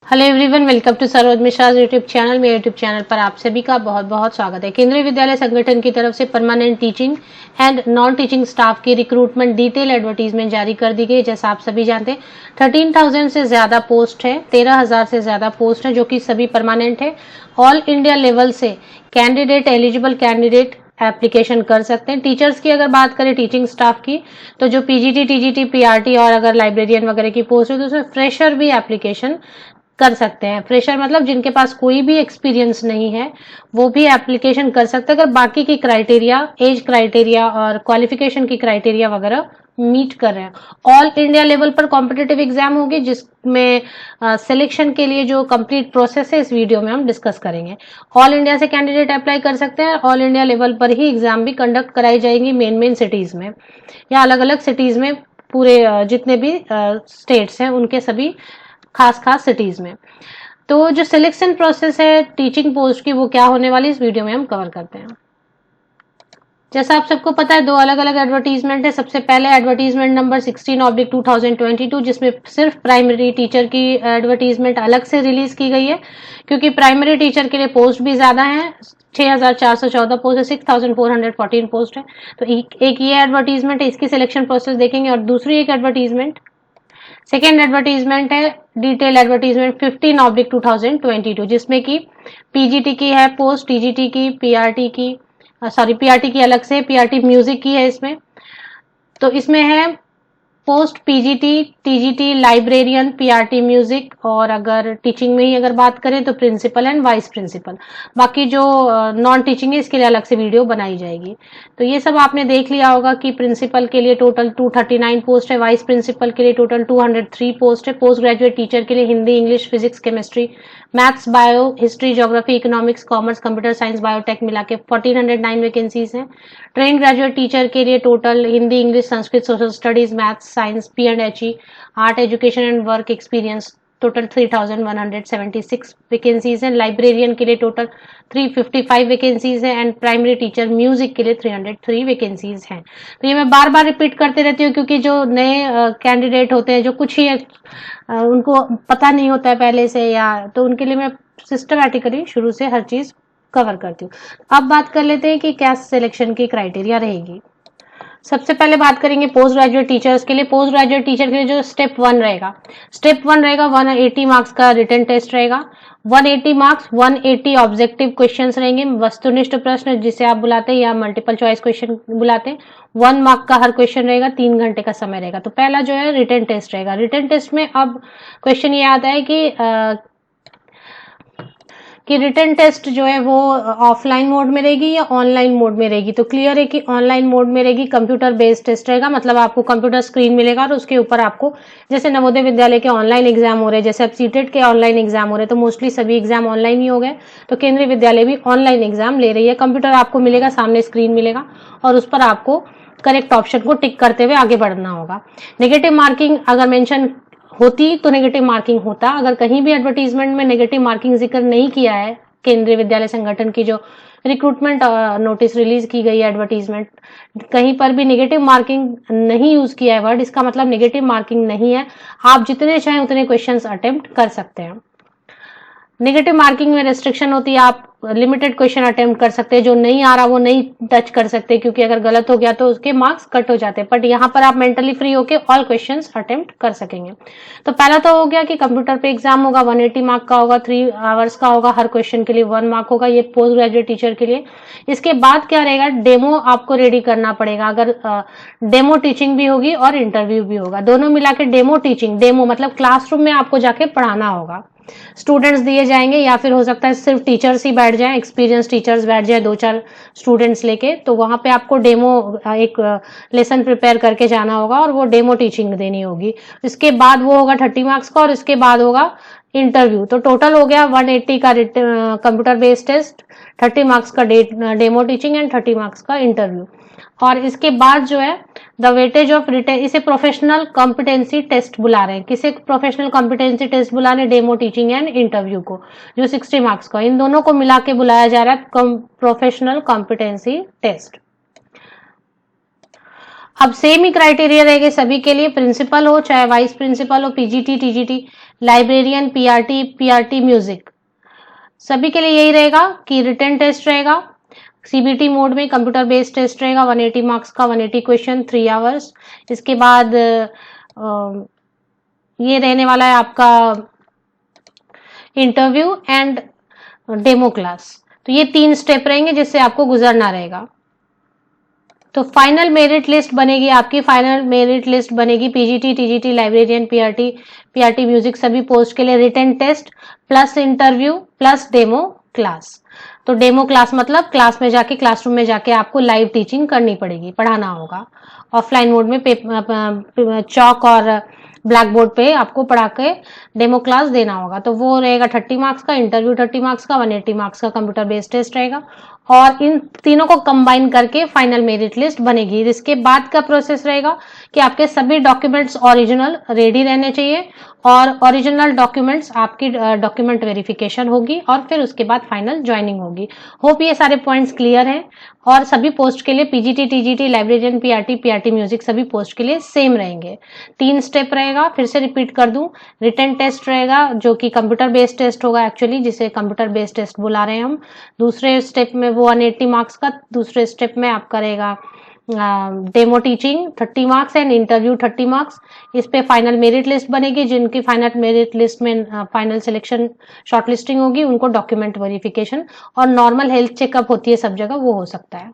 Hello everyone, welcome to Saroj Mishra YouTube channel. मेरे YouTube channel पर आप सभी का बहुत बहुत स्वागत है। केंद्रीय विद्यालय संगठन की तरफ से permanent teaching and non teaching staff की रिक्रूटमेंट डिटेल एडवर्टीजमेंट जारी कर दी गई। जैसा आप सभी जानते हैं 13,000 से ज्यादा पोस्ट है, 13,000 से ज्यादा पोस्ट है जो कि सभी परमानेंट है। ऑल इंडिया लेवल से कैंडिडेट, एलिजिबल कैंडिडेट एप्लीकेशन कर सकते हैं। टीचर्स की अगर बात करें, टीचिंग स्टाफ की, तो जो पीजीटी, टीजीटी, पीआरटी और अगर लाइब्रेरियन वगैरह की पोस्ट है तो उसमें फ्रेशर भी एप्लीकेशन कर सकते हैं। फ्रेशर मतलब जिनके पास कोई भी एक्सपीरियंस नहीं है वो भी एप्लीकेशन कर सकते हैं अगर बाकी की क्राइटेरिया, एज क्राइटेरिया और क्वालिफिकेशन की क्राइटेरिया वगैरह मीट कर रहे हैं। ऑल इंडिया लेवल पर कॉम्पिटिटिव एग्जाम होगी जिसमें सिलेक्शन के लिए जो कंप्लीट प्रोसेस है इस वीडियो में हम डिस्कस करेंगे। ऑल इंडिया से कैंडिडेट अप्लाई कर सकते हैं। ऑल इंडिया लेवल पर ही एग्जाम भी कंडक्ट कराई जाएंगी मेन सिटीज में या अलग अलग सिटीज में, पूरे जितने भी स्टेट्स हैं उनके सभी खास सिटीज में। तो जो सिलेक्शन प्रोसेस है टीचिंग पोस्ट की वो क्या होने वाली इस वीडियो में हम कवर करते हैं। जैसा आप सबको पता है दो अलग अलग एडवर्टीजमेंट है। सबसे पहले एडवर्टीजमेंट नंबर 16/2022 जिसमें सिर्फ प्राइमरी टीचर की एडवर्टीजमेंट अलग से रिलीज की गई है क्योंकि प्राइमरी टीचर के लिए पोस्ट भी ज्यादा है। 6,414 पोस्ट है, 6,414 पोस्ट है। तो एक ये एडवर्टीजमेंट है, इसकी सिलेक्शन प्रोसेस देखेंगे। और दूसरी एक एडवर्टीजमेंट, सेकेंड एडवर्टीजमेंट है डिटेल एडवर्टीजमेंट 15/2022 जिसमें कि पीजीटी की है पोस्ट, टीजीटी की, पीआरटी की अलग से, पीआरटी म्यूजिक की है इसमें। तो इसमें है post PGT, TGT, librarian, PRT music और अगर टीचिंग में ही अगर बात करें तो प्रिंसिपल एंड वाइस प्रिंसिपल। बाकी जो नॉन टीचिंग है इसके लिए अलग से वीडियो बनाई जाएगी। तो ये सब आपने देख लिया होगा कि प्रिंसिपल के लिए टोटल 239 पोस्ट है, वाइस प्रिंसिपल के लिए टोटल 203 पोस्ट है। पोस्ट ग्रेजुएट टीचर के लिए Hindi, English, physics, chemistry, maths, bio, history, geography, economics, commerce, computer science, biotech मिला के 1409 वैकेंसीज हैं। ट्रेन ग्रेजुएट टीचर के लिए total Hindi, English, Sanskrit, social studies, maths, science, पी&HE, art, education and work experience total 3,176 vacancies हैं। Librarian के लिए टोटल 355 वैकेंसीज हैं एंड प्राइमरी टीचर म्यूजिक के लिए 303 वैकेंसीज हैं। तो ये मैं बार बार रिपीट करते रहती हूँ क्योंकि जो नए कैंडिडेट होते हैं, जो कुछ ही उनको पता नहीं होता है पहले से, या तो उनके लिए मैं सिस्टमैटिकली शुरू से हर चीज कवर करती हूँ। अब बात कर लेते हैं कि क्या सिलेक्शन की क्राइटेरिया रहेगी। सबसे पहले बात करेंगे पोस्ट ग्रेजुएट टीचर्स के लिए। पोस्ट ग्रेजुएट टीचर के लिए जो स्टेप 1 रहेगा, 180 मार्क्स का रिटन टेस्ट रहेगा। 180 मार्क्स, 180 ऑब्जेक्टिव क्वेश्चंस रहेंगे, वस्तुनिष्ठ प्रश्न जिसे आप बुलाते हैं या मल्टीपल चॉइस क्वेश्चन बुलाते हैं। 1 मार्क का हर क्वेश्चन रहेगा, 3 घंटे का समय रहेगा। तो पहला जो है रिटन टेस्ट रहेगा। रिटन टेस्ट में अब क्वेश्चन ये आता है कि रिटन टेस्ट जो है वो ऑफलाइन मोड में रहेगी या ऑनलाइन मोड में रहेगी। तो क्लियर है कि ऑनलाइन मोड में रहेगी। कंप्यूटर बेस्ड टेस्ट रहेगा, मतलब आपको कंप्यूटर स्क्रीन मिलेगा और उसके ऊपर आपको, जैसे नवोदय विद्यालय के ऑनलाइन एग्जाम हो रहे हैं, जैसे अब सीटेट के ऑनलाइन एग्जाम हो रहे हैं, तो मोस्टली सभी एग्जाम ऑनलाइन ही हो गए। तो केंद्रीय विद्यालय भी ऑनलाइन एग्जाम ले रही है। कंप्यूटर आपको मिलेगा, सामने स्क्रीन मिलेगा और उस पर आपको करेक्ट ऑप्शन को टिक करते हुए आगे बढ़ना होगा। नेगेटिव मार्किंग अगर मेंशन होती तो नेगेटिव मार्किंग होता। अगर कहीं भी एडवर्टीजमेंट में नेगेटिव मार्किंग जिक्र नहीं किया है, केंद्रीय विद्यालय संगठन की जो रिक्रूटमेंट नोटिस रिलीज की गई है, एडवर्टीजमेंट, कहीं पर भी नेगेटिव मार्किंग नहीं यूज किया है वर्ड, इसका मतलब नेगेटिव मार्किंग नहीं है। आप जितने चाहें उतने क्वेश्चंस अटेम्प्ट कर सकते हैं। नेगेटिव मार्किंग में रेस्ट्रिक्शन होती है, आप लिमिटेड क्वेश्चन अटेम्प्ट कर सकते हैं, जो नहीं आ रहा वो नहीं टच कर सकते क्योंकि अगर गलत हो गया तो उसके मार्क्स कट हो जाते हैं। बट यहाँ पर आप मेंटली फ्री होके ऑल क्वेश्चंस अटेम्प्ट कर सकेंगे। तो पहला तो हो गया कि कंप्यूटर पे एग्जाम होगा, 180 मार्क का होगा, 3 आवर्स का होगा, हर क्वेश्चन के लिए 1 मार्क होगा। ये पोस्ट ग्रेजुएट टीचर के लिए। इसके बाद क्या रहेगा, डेमो आपको रेडी करना पड़ेगा। अगर डेमो टीचिंग भी होगी और इंटरव्यू भी होगा, दोनों मिला के डेमो टीचिंग। डेमो मतलब क्लासरूम में आपको जाके पढ़ाना होगा। स्टूडेंट्स दिए जाएंगे या फिर हो सकता है सिर्फ टीचर्स ही बैठ जाएं, एक्सपीरियंस टीचर्स बैठ जाए 2-4 स्टूडेंट्स लेके। तो वहां पे आपको डेमो एक लेसन प्रिपेयर करके जाना होगा और वो डेमो टीचिंग देनी होगी। इसके बाद वो होगा 30 मार्क्स का और इसके बाद होगा इंटरव्यू। तो टोटल हो गया 180 का कंप्यूटर बेस्ड टेस्ट, 30 मार्क्स का डेमो टीचिंग एंड 30 मार्क्स का इंटरव्यू। और इसके बाद जो है द वेटेज ऑफ रिटन, इसे प्रोफेशनल कॉम्पिटेंसी टेस्ट बुला रहे हैं। किसे प्रोफेशनल कॉम्पिटेंसी टेस्ट बुला रहे हैं? डेमो टीचिंग एंड इंटरव्यू को, जो 60 मार्क्स का, इन दोनों को मिला के बुलाया जा रहा है प्रोफेशनल कॉम्पिटेंसी टेस्ट। अब सेम ही क्राइटेरिया रहेंगे सभी के लिए, प्रिंसिपल हो चाहे वाइस प्रिंसिपल हो, PGT, TGT, librarian, PRT, PRT music, सभी के लिए यही रहेगा कि रिटन टेस्ट रहेगा। सीबीटी मोड में कंप्यूटर बेस्ड टेस्ट रहेगा, 180 मार्क्स का, 180 क्वेश्चन, 3 आवर्स। इसके बाद ये रहने वाला है आपका इंटरव्यू एंड डेमो क्लास। तो ये 3 स्टेप रहेंगे जिससे आपको गुजरना रहेगा। तो फाइनल मेरिट लिस्ट बनेगी आपकी, फाइनल मेरिट लिस्ट बनेगी PGT, TGT, librarian, PRT, PRT music सभी पोस्ट के लिए written test plus interview plus demo class. तो डेमो क्लास मतलब क्लास में जाके, क्लासरूम में जाके आपको लाइव टीचिंग करनी पड़ेगी, पढ़ाना होगा ऑफलाइन मोड में, चौक और ब्लैक बोर्ड पे आपको पढ़ा के डेमो क्लास देना होगा। तो वो रहेगा 30 मार्क्स का, इंटरव्यू 30 मार्क्स का, 180 मार्क्स का कंप्यूटर बेस्ड टेस्ट रहेगा। और इन तीनों को कंबाइन करके फाइनल मेरिट लिस्ट बनेगी। इसके बाद का प्रोसेस रहेगा कि आपके सभी डॉक्यूमेंट्स ओरिजिनल रेडी रहने चाहिए और ओरिजिनल डॉक्यूमेंट्स आपकी डॉक्यूमेंट वेरिफिकेशन होगी और फिर उसके बाद फाइनल ज्वाइनिंग होगी। होप ये सारे पॉइंट्स क्लियर हैं। और सभी पोस्ट के लिए PGT, TGT, librarian, PRT, PRT music सभी पोस्ट के लिए सेम रहेंगे। 3 स्टेप रहेगा, फिर से रिपीट कर दूं। रिटन टेस्ट रहेगा जो कि कंप्यूटर बेस्ड टेस्ट होगा एक्चुअली, जिसे कंप्यूटर बेस्ड टेस्ट बुला रहे हैं हम। दूसरे स्टेप में वो 180 मार्क्स का, दूसरे स्टेप में आपका रहेगा demo teaching 30 marks and interview 30 marks. इस पे फाइनल मेरिट लिस्ट बनेगी, जिनकी फाइनल मेरिट लिस्ट में फाइनल सिलेक्शन शॉर्टलिस्टिंग होगी, उनको डॉक्यूमेंट वेरिफिकेशन और नॉर्मल हेल्थ चेकअप होती है सब जगह, वो हो सकता है।